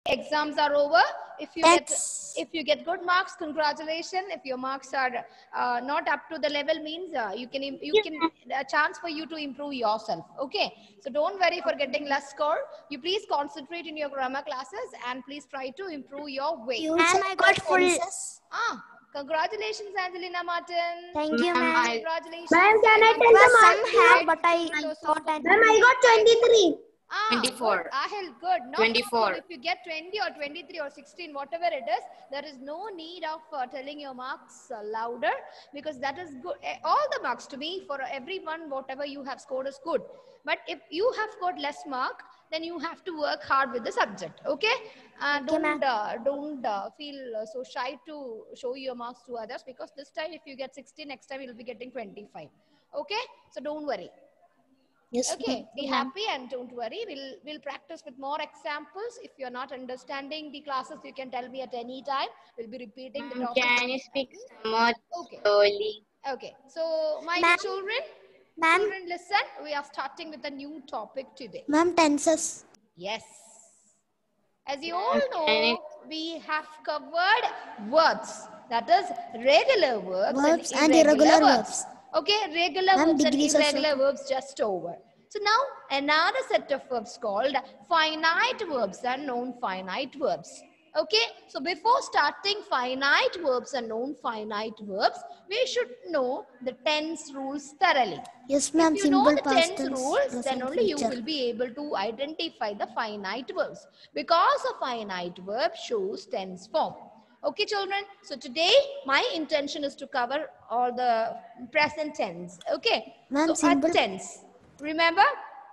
exams are over. If you get good marks, congratulations. If your marks are not up to the level, means you can a chance for you to improve yourself. Okay, so don't worry for getting less score. You please concentrate in your grammar classes and please try to improve your weight. Ma'am, I got full. Congratulations, Angelina Martin. Thank you, ma'am. Congratulations. Ma'am, can I tell the Some marks? have, but I thought I. Ma'am, I got 23. 24. Good. Ahil, good. No 24. problem. If you get 20 or 23 or 16, whatever it is, there is no need of telling your marks louder, because that is good. All the marks to me, for everyone, whatever you have scored is good. But if you have got less mark, then you have to work hard with the subject. Okay? Don't feel so shy to show your marks to others, because this time if you get 16, next time you'll be getting 25. Okay? So don't worry. Yes. Okay, be happy and don't worry. We'll practice with more examples. If you're not understanding the classes, you can tell me at any time. We'll be repeating the topic. Can you speak more Okay. slowly? Okay. So, my dear children, listen. We are starting with a new topic today. Ma'am, tenses. Yes. As you all know, we have covered verbs. That is regular verbs and irregular verbs. Okay, regular verbs and irregular verbs just over. So now another set of verbs called finite verbs and non-finite verbs. Okay, so before starting finite verbs and non-finite verbs, we should know the tense rules thoroughly. Yes, ma'am. If you know the tense rules, then only you will be able to identify the finite verbs, because a finite verb shows tense form. Okay, children. So today, my intention is to cover all the present tense. Okay. So a tense. Remember,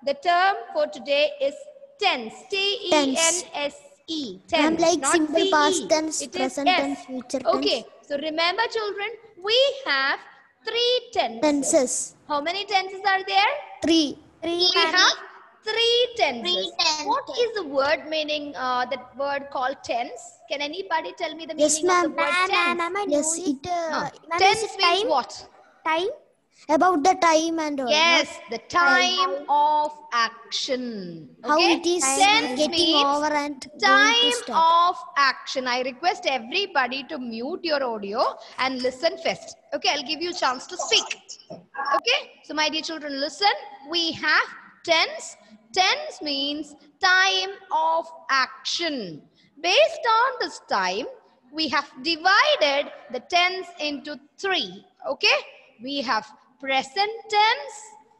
the term for today is tense. T-E-N-S-E. Tense. Like not simple C-E. past tense, It present is tense, S. future tense. Okay. So remember, children, we have 3 tenses. How many tenses are there? 3. We have 3 tenses. What is the word meaning, that word called tense? Can anybody tell me the meaning of the word tense? Yes, Tense means what? Time? About the time and all. Yes, the time of action. Okay? How it is tense getting means over and time of action. I request everybody to mute your audio and listen first. Okay, I'll give you a chance to speak. Okay, so my dear children, listen. We have tense. Tense means time of action. Based on this time, we have divided the tense into 3. Okay, we have present tense,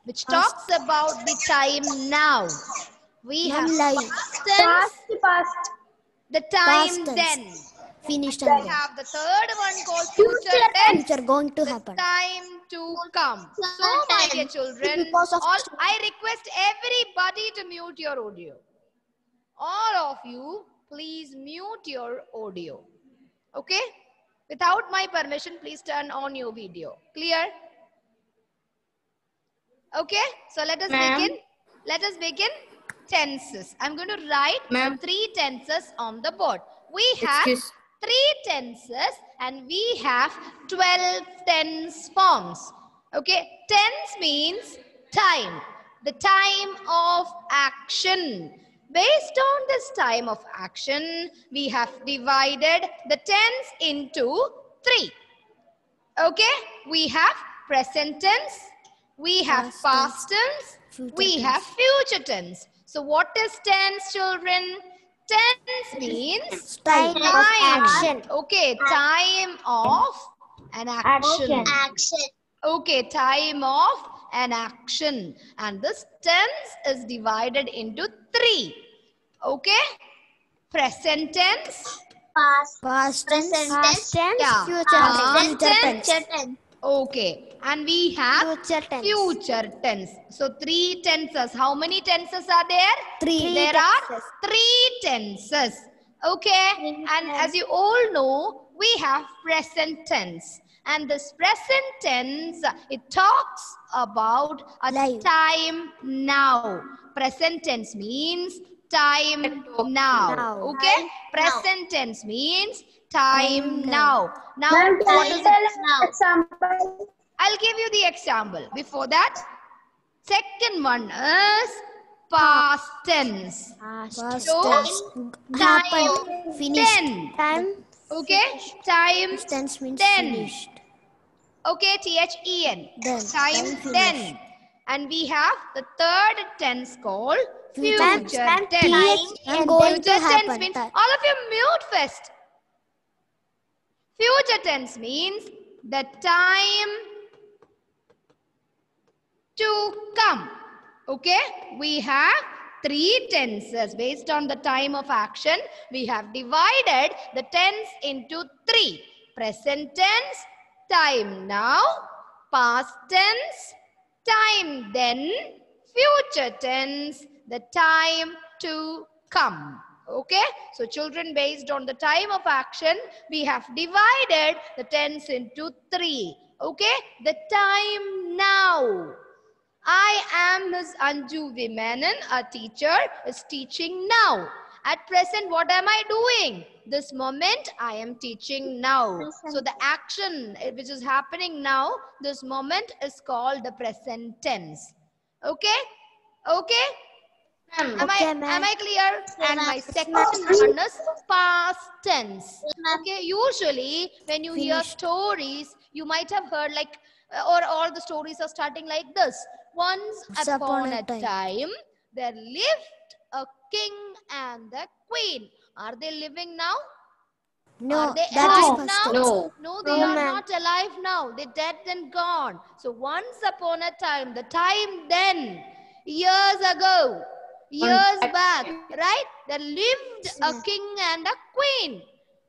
which talks about the time now. We have past tense, the time then. Finished. We have the third one called future tense, Future going to happen. time to come. So, my dear children, I request everybody to mute your audio. All of you, please mute your audio. Okay? Without my permission, please turn on your video. Clear? Okay? So, let us begin. Let us begin tenses. I'm going to write the 3 tenses on the board. We have 3 tenses and we have 12 tense forms. Okay, tense means time, the time of action. Based on this time of action, we have divided the tense into 3. Okay, we have present tense, we have past tense, we have future tense. So what is tense, children? Tense means time of action. Okay, time of an action. Okay, time of an action. And this tense is divided into 3. Okay, present tense, Past tense, yeah, future tense. Okay, and we have future tense. So 3 tenses. How many tenses are there? 3. There are 3 tenses. Okay, and as you all know, we have present tense. And this present tense, it talks about a time now. Present tense means time now. Okay, present tense means time now. Now, what is it now? I'll give you the example. Before that, second one is past tense. Past So, tense. Happened. Finished. Ten. Time. Okay, time Past tense means 10. finished. Okay, THEN. Then. Time Finished. then. And we have the third tense called future Ma'am, tense. I'm going to Future tense happen. means, all of you mute first. Future tense means the time to come. Okay, we have three tenses. Based on the time of action, we have divided the tense into three. Present tense, time now, past tense, time then, future tense, the time to come. Okay, so children, based on the time of action, we have divided the tense into three. Okay, the time now. I am Ms. Anju Vimanan, a teacher, is teaching now. At present, what am I doing? This moment, I am teaching now. So the action which is happening now, this moment is called the present tense. Okay? Okay? Am I clear? And my second one is past tense. Okay, usually when you hear stories, you might have heard like, or all the stories are starting like this. Once upon a time, there lived a king and a queen. Are they living now? No, are they that is alive past now? tense. No, they are not alive now. They're dead and gone. So once upon a time, the time then, years ago, years back, right? There lived a king and a queen.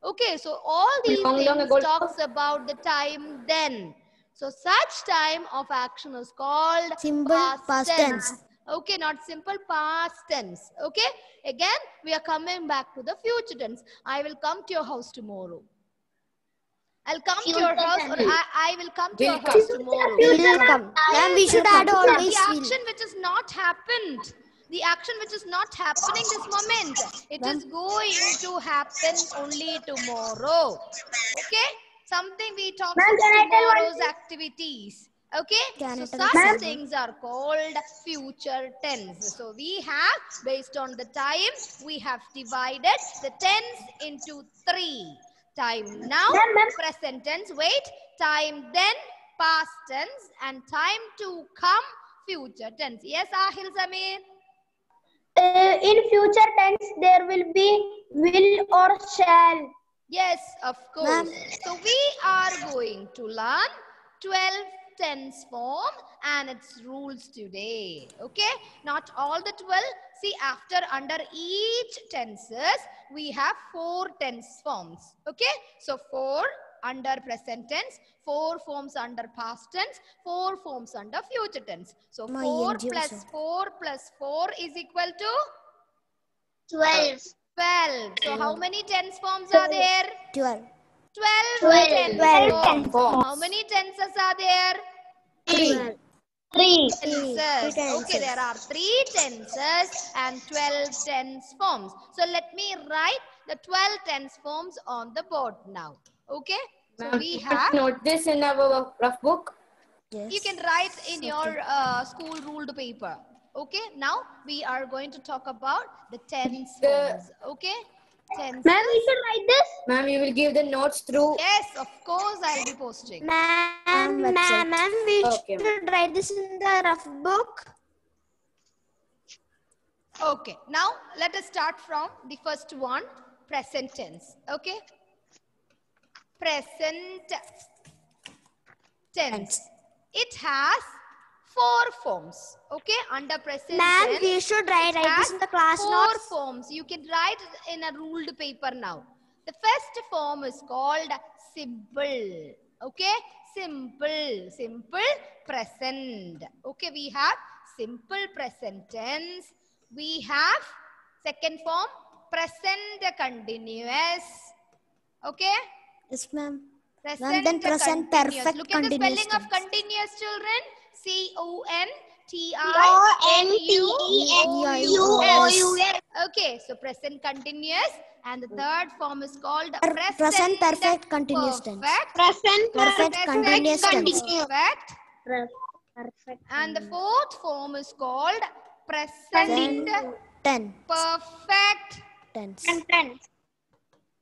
Okay, so all these things talks about the time then. So such time of action is called Simple past tense. Okay, not simple, past tense. Okay, again we are coming back to the future tense. I will come to your house tomorrow. I'll come to your house, or I will come to your house tomorrow. We will come. Ma'am, we should add always the will. action which is not happened. The action which is not happening this moment, it is going to happen only tomorrow. Okay? Something we talk about tomorrow's activities. Okay? So such things are called future tense. So we have, based on the time, we have divided the tense into three. Time now, present tense, wait, time then, past tense, and time to come, future tense. Yes, Ahil Samir? In future tense, there will be will or shall. Yes, of course. So we are going to learn 12 tense form and its rules today. Okay, not all the 12. See, after under each tenses, we have 4 tense forms. Okay, so 4 under present tense, 4 forms under past tense, 4 forms under future tense. So 4 plus 4 plus 4 is equal to 12. 12. So how many tense forms are there? 12. 12 tense forms. How many tenses are there? 3. Tenses. Okay, there are 3 tenses and 12 tense forms. So let me write the 12 tense forms on the board now. Okay, so we have. Note this in our rough book. Yes. You can write in your school ruled paper. Okay, now we are going to talk about the tense forms. Okay, tense. Ma'am, we should write this. Ma'am, you will give the notes through. Yes, of course, I'll be posting. Ma'am, we should write this in the rough book. Okay, now let us start from the first one, present tense. Okay, present tense. It has 4 forms. Okay, under present tense. We should write this in the class 4 forms. You can write in a ruled paper now. The first form is called simple. Okay, simple, simple present. Okay, we have simple present tense. We have second form, present continuous. Okay. Yes, ma'am. Present present continuous. perfect Look at the continuous spelling of tense. continuous, children. C-O-N-T-I-N-U-O-U-S. Okay, so present continuous. And the third form is called Present perfect continuous tense. Present Perfect continuous tense. Perfect. And the fourth form is called present tense. perfect Tense.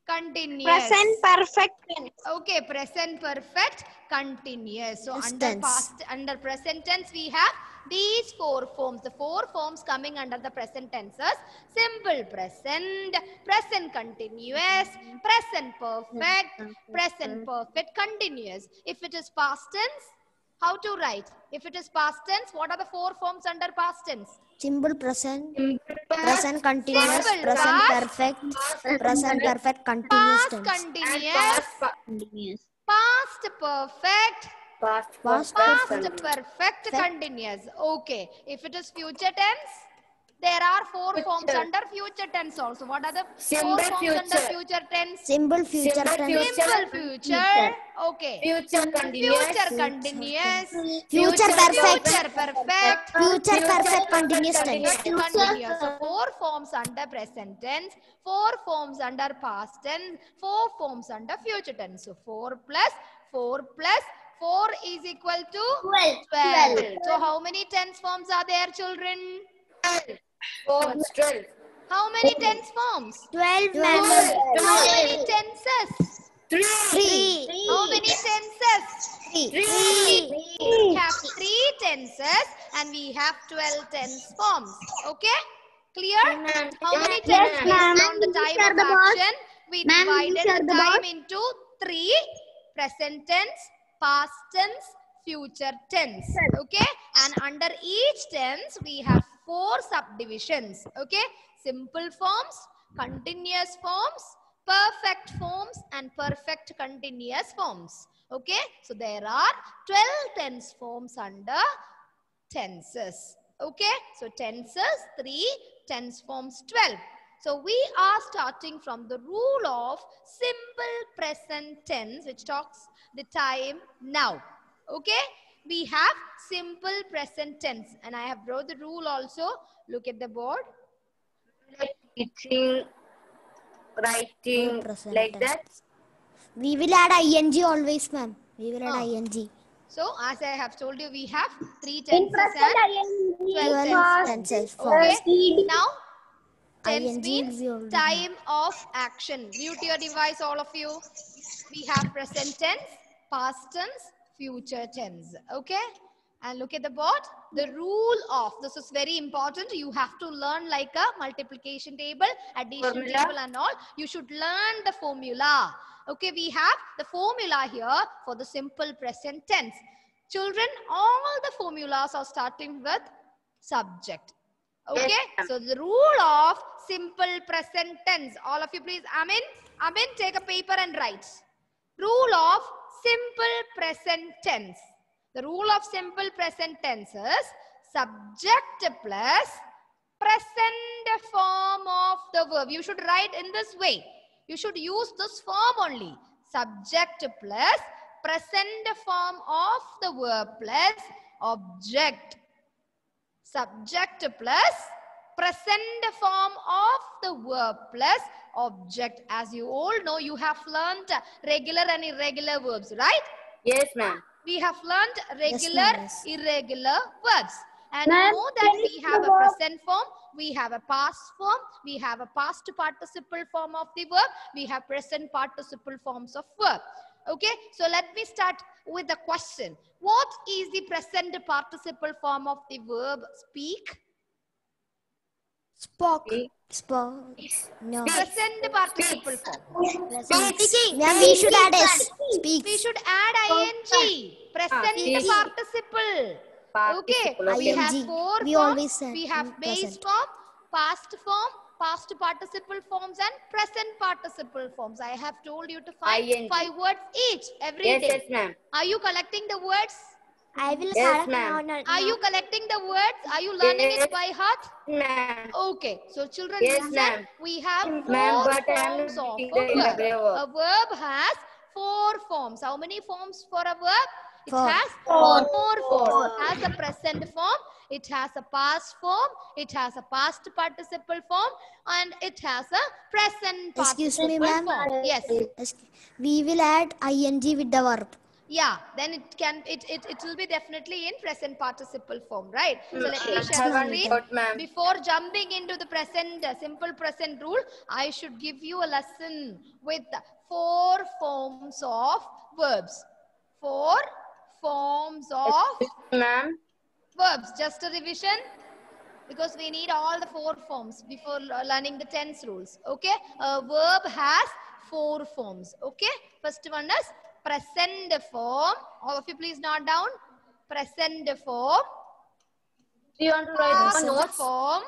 continuous. Present perfect tense. Okay, present perfect continuous. So Yes, under present tense we have these 4 forms. The 4 forms coming under the present tenses: simple present, present continuous, present perfect, present perfect continuous. If it is past tense, how to write? If it is past tense, what are the 4 forms under past tense? Simple present, present continuous, Simple present past, perfect, present perfect continuous past tense. continuous, past perfect, Past past perfect. perfect continuous. Okay. If it is future tense, there are 4 forms under future tense also. What are the 4 Simple forms future. under future tense? Simple future Simple tense. Simple future. Okay. Future continuous. Future continuous. Future perfect. Future perfect. Future perfect continuous tense. Perfect continuous. So 4 forms under present tense, 4 forms under past tense, 4 forms under future tense. So 4 plus 4 is equal to 12. So how many tense forms are there, children? 12. How many tense forms? 12 How many tenses? 3. How many tenses? 3. We have 3 tenses and we have 12 tense forms. Okay? Clear? How many tenses based on the time of action? We divided the time into 3: present tense, past tense, future tense. Okay? And under each tense, we have 4 subdivisions. Okay? Simple forms, continuous forms, perfect forms, and perfect continuous forms. Okay? So there are 12 tense forms under tenses. Okay? So tenses 3, tense forms 12. So we are starting from the rule of simple present tense, which talks the time now. Okay? We have simple present tense, and I have wrote the rule also. Look at the board. Teaching, writing, Present like tense. that. We will add ing always, ma'am. We will add ing. So as I have told you, we have 3 In tenses present and 12 tenses. Tenses. Okay. Now, tense ING means we already time of action. Mute your device, all of you. We have present tense, past tense, future tense. Okay. And look at the board. The rule of, this is very important. You have to learn like a multiplication table, addition Formula. table and all. You should learn the formula. Okay, we have the formula here for the simple present tense. Children, all the formulas are starting with subject. Okay, Yes, so the rule of simple present tense. All of you please, Amin, take a paper and write. Rule of simple present tense. The rule of simple present tense is subject plus present form of the verb. You should write in this way. You should use this form only. Subject plus present form of the verb plus object. Subject plus present form of the verb plus object. As you all know, you have learned regular and irregular verbs, right? Yes, ma'am. We have learned regular, yes. irregular verbs. And you Ma'am, know that we have a present form, we have a past form, we have a past participle form of the verb, we have present participle forms of verb. Okay, so let me start with the question. What is the present participle form of the verb speak? Spoke. No. Present participle form. Speaking. Then we should add s. Speaks. We should add ing. Present speaks. participle. Okay, we ing. have 4 We forms. always say We have base present. form, past participle forms, and present participle forms. I have told you to find ING. 5 words each every Yes, day. yes, ma'am. Are you collecting the words? I will Yes, ma'am. Are you collecting the words? Are you learning it by heart? Ma'am. Okay, so children, Yes, listen. ma'am. We have 4 Ma'am, but I am forms of not a getting the verb. irregular A verb has 4 forms. How many forms for a verb? It 4. has 4 forms. It has a present form, it has a past form, it has a past participle form, and it has a present Excuse participle me, ma'am. form. Yes. We will add ing with the verb. Yeah, then it will be definitely in present participle form, right? So let me Yes, share the ma'am. screen. Ma'am. Before jumping into the present simple present rule, I should give you a lesson with 4 forms of verbs. 4 forms of Ma'am. verbs. Just a revision, because we need all the 4 forms before learning the tense rules. Okay, a verb has 4 forms. Okay, first one is present form. All of you please note down. Present form, Do you want to write past down notes? form,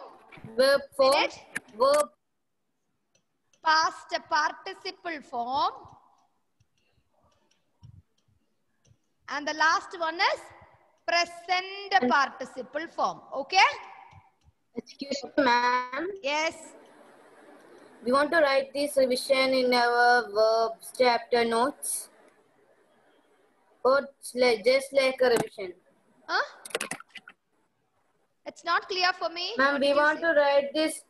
Verb form. minute, Verb. past participle form, and the last one is present participle form. Okay, Excuse me, ma'am. yes. We want to write this revision in our verbs chapter notes. Or just like a revision. Huh? It's not clear for me. Ma'am, What we did you want say? to write this.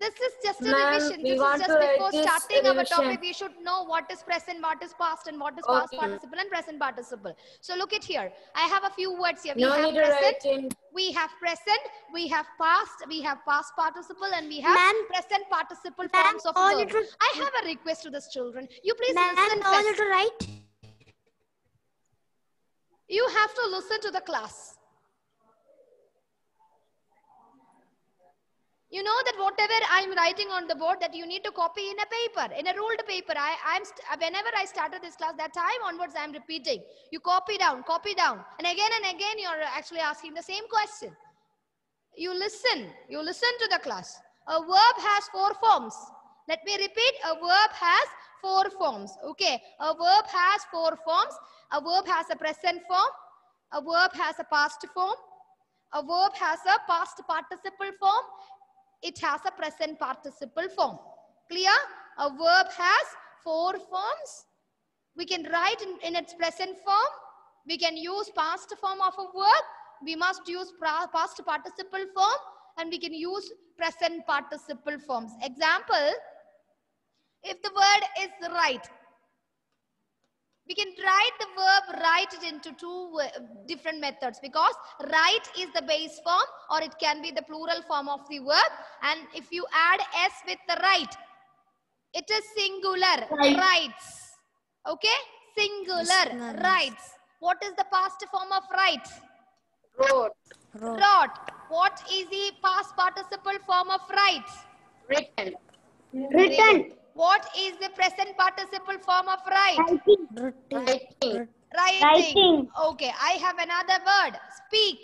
This is just a Ma'am, revision. we This is want just to write before this starting our revision. topic. We should know what is present, what is past, and what is past Okay. participle and present participle. So look at here. I have a few words here. We No have need to write present, in. we have present, we have past participle, and we have Ma'am. present participle Ma'am, forms of all verb. it would- I have a request to these children. You please Man, listen all first. it right. You have to listen to the class. You know that whatever I'm writing on the board, that you need to copy in a paper, in a ruled paper. Whenever I started this class, that time onwards, I'm repeating. You copy down, and again, you're actually asking the same question. You listen to the class. A verb has 4 forms. Let me repeat. A verb has 4 forms. Okay, a verb has 4 forms. A verb has a present form. A verb has a past form. A verb has a past participle form. It has a present participle form. Clear? A verb has 4 forms. We can write in its present form. We can use past form of a verb. We must use past participle form, and we can use present participle forms. Example, if the word is right, we can write the verb write it into 2 different methods, because write is the base form, or it can be the plural form of the verb. And if you add s with the right, it is singular. Writes. Okay? Singular. Yes, ma'am. Writes. What is the past form of write? Wrote. Wrote. What is the past participle form of write? Written. Written. What is the present participle form of write? Writing. Writing. Okay, I have another word. Speak.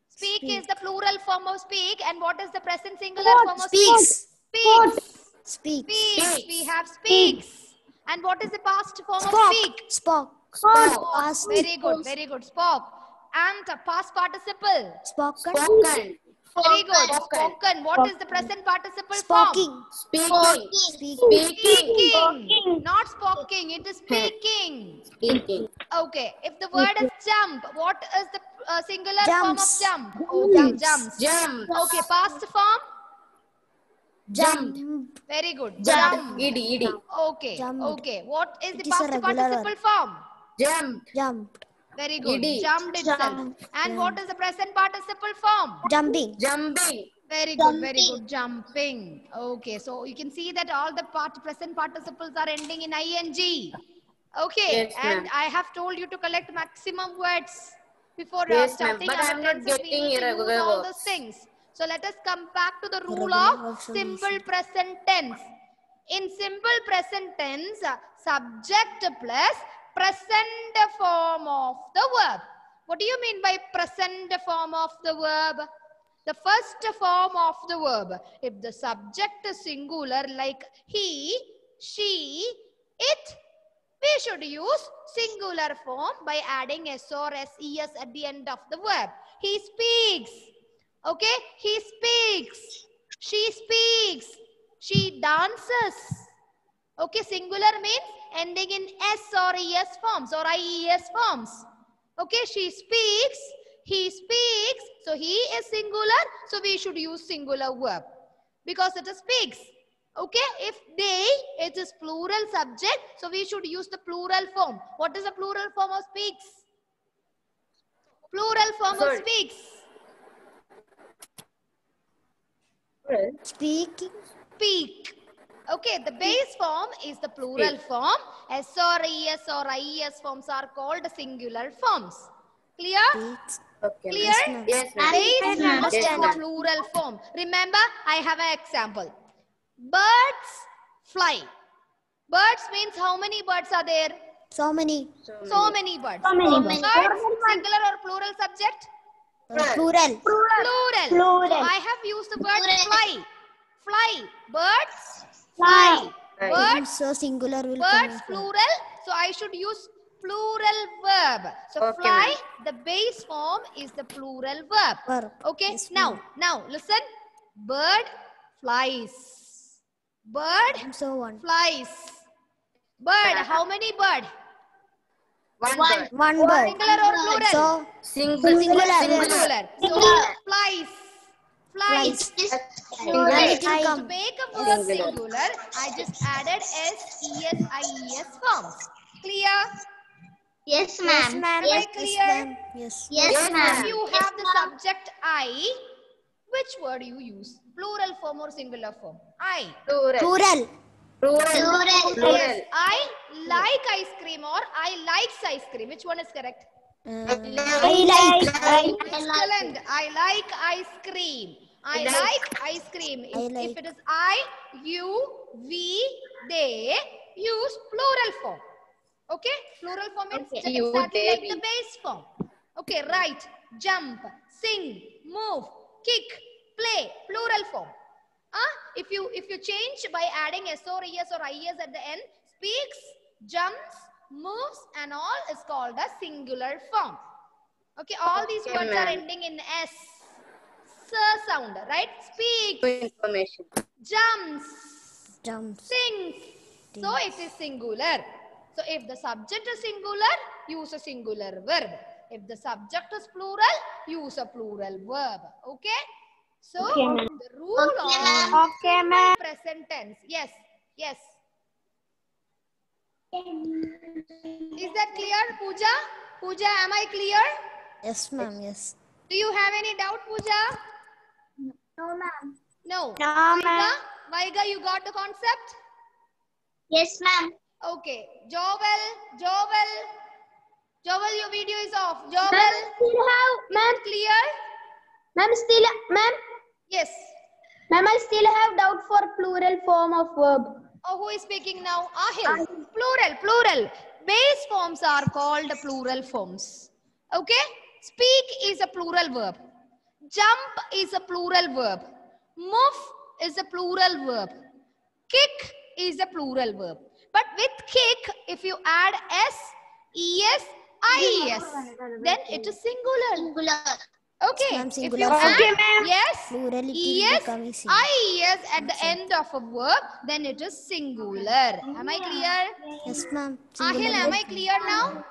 Speak is the plural form of speak. And what is the present singular form of speak? Speaks. Speaks. Speaks. Speaks. We have speaks. And what is the past form of Spoke. speak? Spoke. Spoke. Past. Very good, very good. Spoke. And past participle. Spoken. Spoken. Very good. Spoken. Spoken. What is the present participle form? Speaking. Speaking. Speaking. Speaking. Not spoking. It is speaking. Speaking. Okay. If the word is jump, what is the singular form of Jumps. jump? Okay, jumps. Jump. Okay, past form? Jumped. Very good. Jump. Jump. Idi. Okay. Jumped. Okay. What is the It is a past regular participle form? Jumped. Jumped. Very good. Idi. Jumped itself. Jump. And what is the present participle form? Jumping. Jumping. Very good, very good. Jumping. Okay, so you can see that all the present participles are ending in ing. Okay, Yes, and ma'am. I have told you to collect maximum words before Yes, ma'am. starting But our I'm not tenses. We getting need to use irregular all verbs. those things. So let us come back to the rule Irregular of verbs simple solution. present tense. In simple present tense, subject plus present form of the verb. What do you mean by present form of the verb? The first form of the verb. If the subject is singular like he, she, it, we should use singular form by adding s or ses at the end of the verb. He speaks. Okay, he speaks. She speaks. She dances. Okay, singular means ending in s or es forms or ies forms. Okay, she speaks. He speaks. So he is singular. So we should use singular verb because it is speaks. Okay, if they It is plural subject, so we should use the plural form. What is the plural form of speaks? Plural form of speaks. Speaking. Speak. Okay, the base form is the plural form. S or ES or IES forms are called singular forms. Clear? Speaks. Okay. Clear? Yes, ma'am. Base form is Yes, the ma'am. plural form. Remember, I have an example. Birds fly. Birds means how many birds are there? So many. So many birds. So many Birds, singular or plural subject? Plural. Plural. Plural. So I have used the word fly. Fly. Birds fly. Birds, So singular will birds come. plural. So I should use plural verb. So Okay, fly, the base form is the plural verb. Verb. Okay. Yes, Now listen. Bird flies. Bird So one. flies. Bird. How many bird? One bird. One bird. Singular or plural? So Singular. Singular. So flies. Flies. Singular. it will To come. make a verb singular, I just added S, ES, IES forms. Clear? Yes, Yes, ma'am. ma'am. Am I Yes, clear? ma'am. Yes. Yes, If ma'am. you have the subject I, which word you use? Plural form or singular form? I. Plural. Plural. Plural. Yes, I like ice cream or I likes ice cream. Which one is correct? I like. Excellent. I like ice cream. I like ice cream. If like. it is I, you, we, they, use plural form. Okay? Plural form means Okay. exactly You, like they, the we. base form. Okay, write, jump, sing, move, kick, play, plural form. If you change by adding S or ES or IES at the end, speaks, jumps, moves and all is called a singular form. Okay, all these Okay, words are ma'am. ending in S. S sound, right? Speaks, Information. jumps, Jumps. sings. So it is singular. So if the subject is singular, use a singular verb. If the subject is plural, use a plural verb. Okay? So the rule of present tense. Yes. Yes. Is that clear, Pooja? Pooja, am I clear? Yes, ma'am. Yes. Do you have any doubt, Pooja? No, ma'am. No. No, ma'am. Vaiga, you got the concept? Yes, ma'am. Okay. Jovel, your video is off. Jovel, Still have, ma'am. clear? Ma'am. Yes. Ma'am, I still have doubt for plural form of verb. Oh, who is speaking now? Ahil. Plural. Base forms are called plural forms. Okay? Speak is a plural verb. Jump is a plural verb. Move is a plural verb. Kick is a plural verb. But with kick, if you add S, ES, IES, then it is singular. Okay. Ma'am, If singular you form. add yes, Plurality will ES, become a singular. IES at the end of a verb, then it is singular. Am I clear? Yes, ma'am. Ahil, Singular. am I clear now?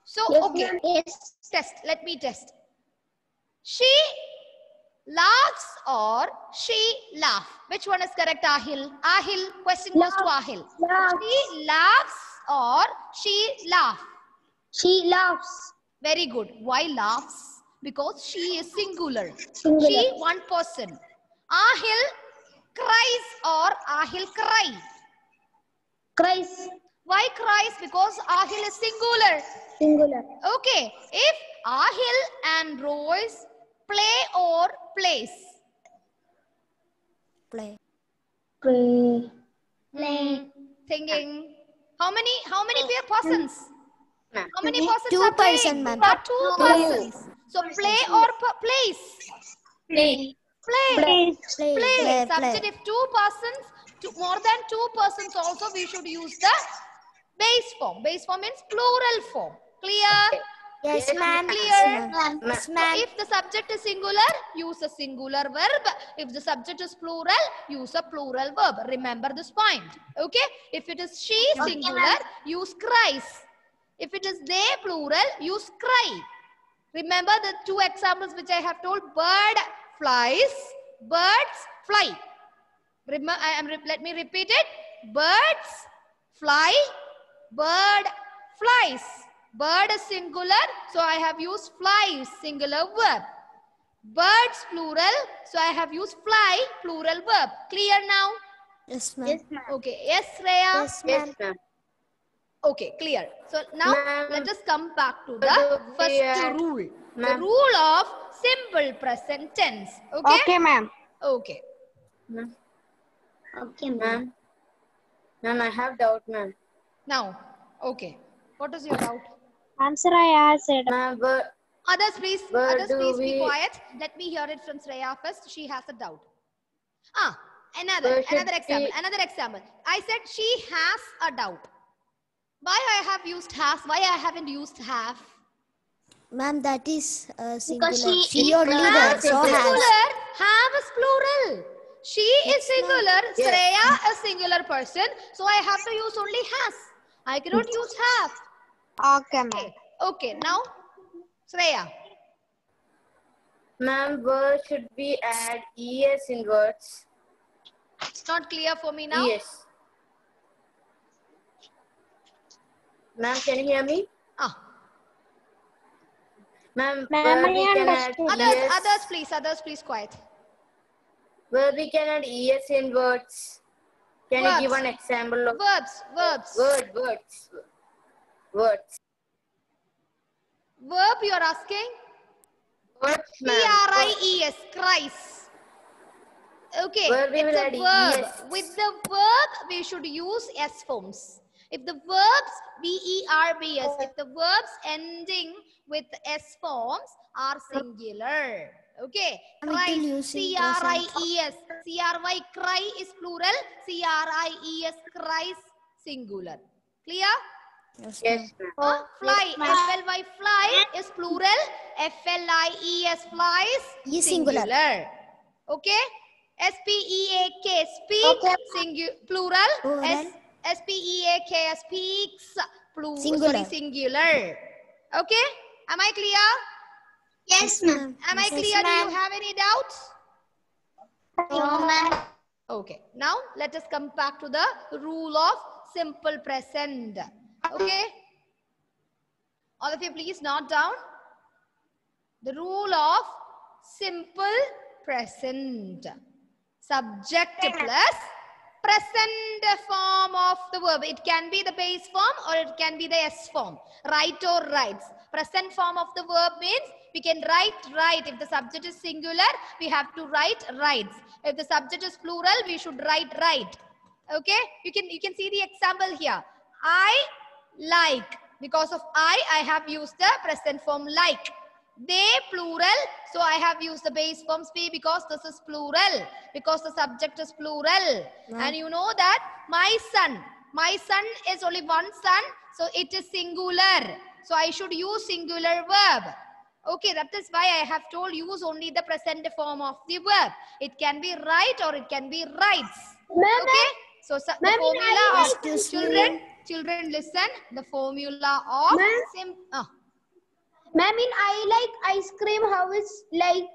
So, okay. Yes. Test. Let me test. She laughs or she laugh. Which one is correct, Ahil? Ahil, question goes to Ahil. She laughs or she laugh. She laughs. Very good. Why laughs? Because she is singular. Singular. She, one person. Ahil cries or Ahil cry. Cries. Why cries? Because Ahil is singular. Singular. Okay. If Ahil and Rose play or plays. Play. Play. Thinking. How many persons? How many persons Two are playing? person, ma'am. Two persons. So play or plays? Play. Play. Play. Subject, if more than two persons also, we should use the base form. Base form means plural form. Clear? Yes, ma'am. Clear? Yes, So ma'am. if the subject is singular, use a singular verb. If the subject is plural, use a plural verb. Remember this point. Okay? If it is she singular, use cries. If it is they plural, use cry. Remember the two examples which I have told. Bird flies, birds fly. Let me repeat it. birds fly, bird flies. Bird is singular, so I have used fly, singular verb. Birds plural, so I have used fly, plural verb. Clear now? Yes, ma'am. Yes, ma'am. Okay. Yes, Shreya? Yes, ma'am. Yes, ma'am. Okay, clear. So now let us come back to the first rule. The rule of simple present tense. Okay? Okay, ma'am. Okay. Ma'am. Okay, ma'am. Ma'am, I have doubt, ma'am. Now, okay. What is your doubt? Answer I said. Ma'am, but Others, please. Where Others, do please be we- quiet. Let me hear it from Shreya first. She has a doubt. Another Where should example. we- Another example. I said she has a doubt. Why I have used has? Why I haven't used have? Ma'am, that is singular. she She is only there, Have so has. singular. Have is plural. She is singular. Yes. Shreya is singular person. So I have to use only has. I cannot use have. Okay, ma'am. Okay. Now, Shreya. ma'am, where should we add es in words? It's not clear for me now. Yes. Ma'am, can you hear me? Ma'am, where we can add es, Others, please, quiet. where we can add es in words. Can you give Verbs. an example of Verbs. words? Verb you are asking? Words, ma'am. C-R-I-E-S, Christ. Okay, Where we it's will a add verb. es. With the verb, we should use S forms. If the verbs, V-E-R-B-S, if the verbs ending with S forms are singular. Okay, I'm still Christ, using C-R-I-E-S. C-R-Y, cry is plural. C-R-I-E-S, Christ, singular. Clear? Yes, Yes, ma'am. ma'am. Fly, F-L-Y, fly is plural. F-L-I-E-S, flies, Is singular. Okay? S-P-E-A-K, speak, plural. Plural. S-P-E-A-K, speaks, Singular. singular. Okay? Am I clear? Yes, ma'am. Am I Yes, clear? Do ma'am. you have any doubts? No, ma'am. Okay. Now, let us come back to the rule of simple present. Okay? All of you, please note down. The rule of simple present. Subject plus present form of the verb. It can be the base form or it can be the S form. Write or writes. Present form of the verb means we can write. If the subject is singular, we have to write writes. If the subject is plural, we should write. Okay? You can see the example here. I like. Because of I have used the present form like. They plural, so I have used the base form be because this is plural. Because the subject is plural. And you know that my son is only one son, so it is singular. So I should use singular verb. Okay, that is why I have told use only the present form of the verb. It can be write or it can be writes. Okay, so the formula of children listen. The formula of Ma'am, in I like ice cream, how is like?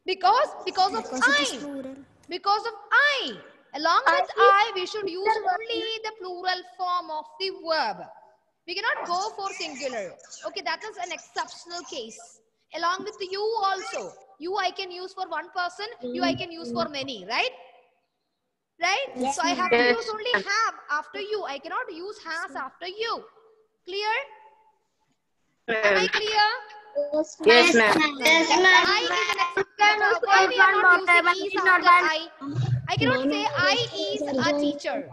Because of Because it is I. plural. Because of I. Along with I, we should use only the plural form of the verb. We cannot go for singular. Okay, that is an exceptional case. Along with you also. You I can use for one person. You I can use for many, right? Right? Yes, So I have ma'am. to use only have after you. I cannot use has after you. Clear? Am I clear? Yes, ma'am. Yes, I is an example. Why we are not using is after I? I cannot say I is a teacher.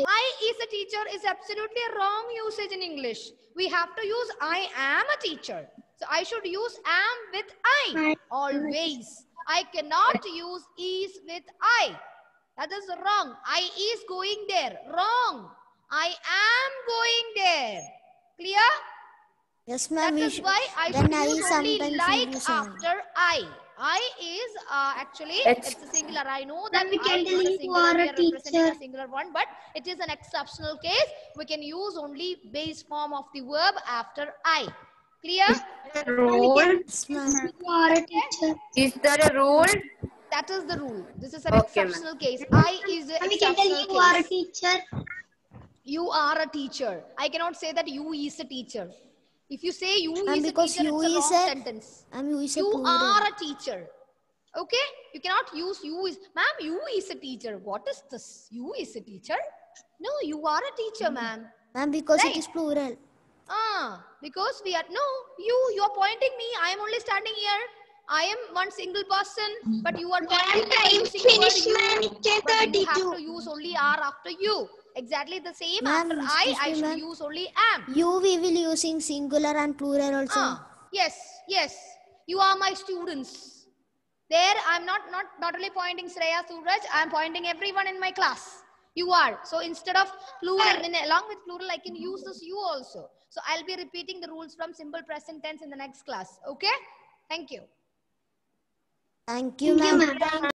I is a teacher is absolutely a wrong usage in English. We have to use I am a teacher. So I should use am with I always. I cannot use is with I. That is wrong. I is going there. Wrong. I am going there. Clear? Yes, ma'am. That is why I should Then I use only sometimes like use after I. I is actually It's- it's a singular. I know that we I can is a delete singular. for a We are representing teacher. a singular one, but it is an exceptional case. We can use only base form of the verb after I. Clear? Rule? Yes, ma'am. You are a teacher. Is there a rule? That is the rule. This is an Okay, exceptional case. I is an exceptional case. You are a teacher. You are a teacher. I cannot say that you is a teacher. If you say you is a because teacher, you it's a is wrong a- sentence. You are a teacher. Okay? You cannot use you is. Ma'am, you is a teacher. What is this? You is a teacher? No, you are a teacher, ma'am. Ma'am, because Right. it is plural. Because we are, no, you are pointing me. I am only standing here. I am one single person, but you are pointing me using the word you. But you have to use only are after you. Exactly the same. Ma'am, After excuse I me, should ma'am. use only am. You we will using singular and plural also. Yes. You are my students. There, I'm not only pointing Shreya, Suraj, I'm pointing everyone in my class. You are. So instead of plural, along with plural, I can use this you also. So I'll be repeating the rules from simple present tense in the next class. Okay? Thank you. Thank you, ma'am.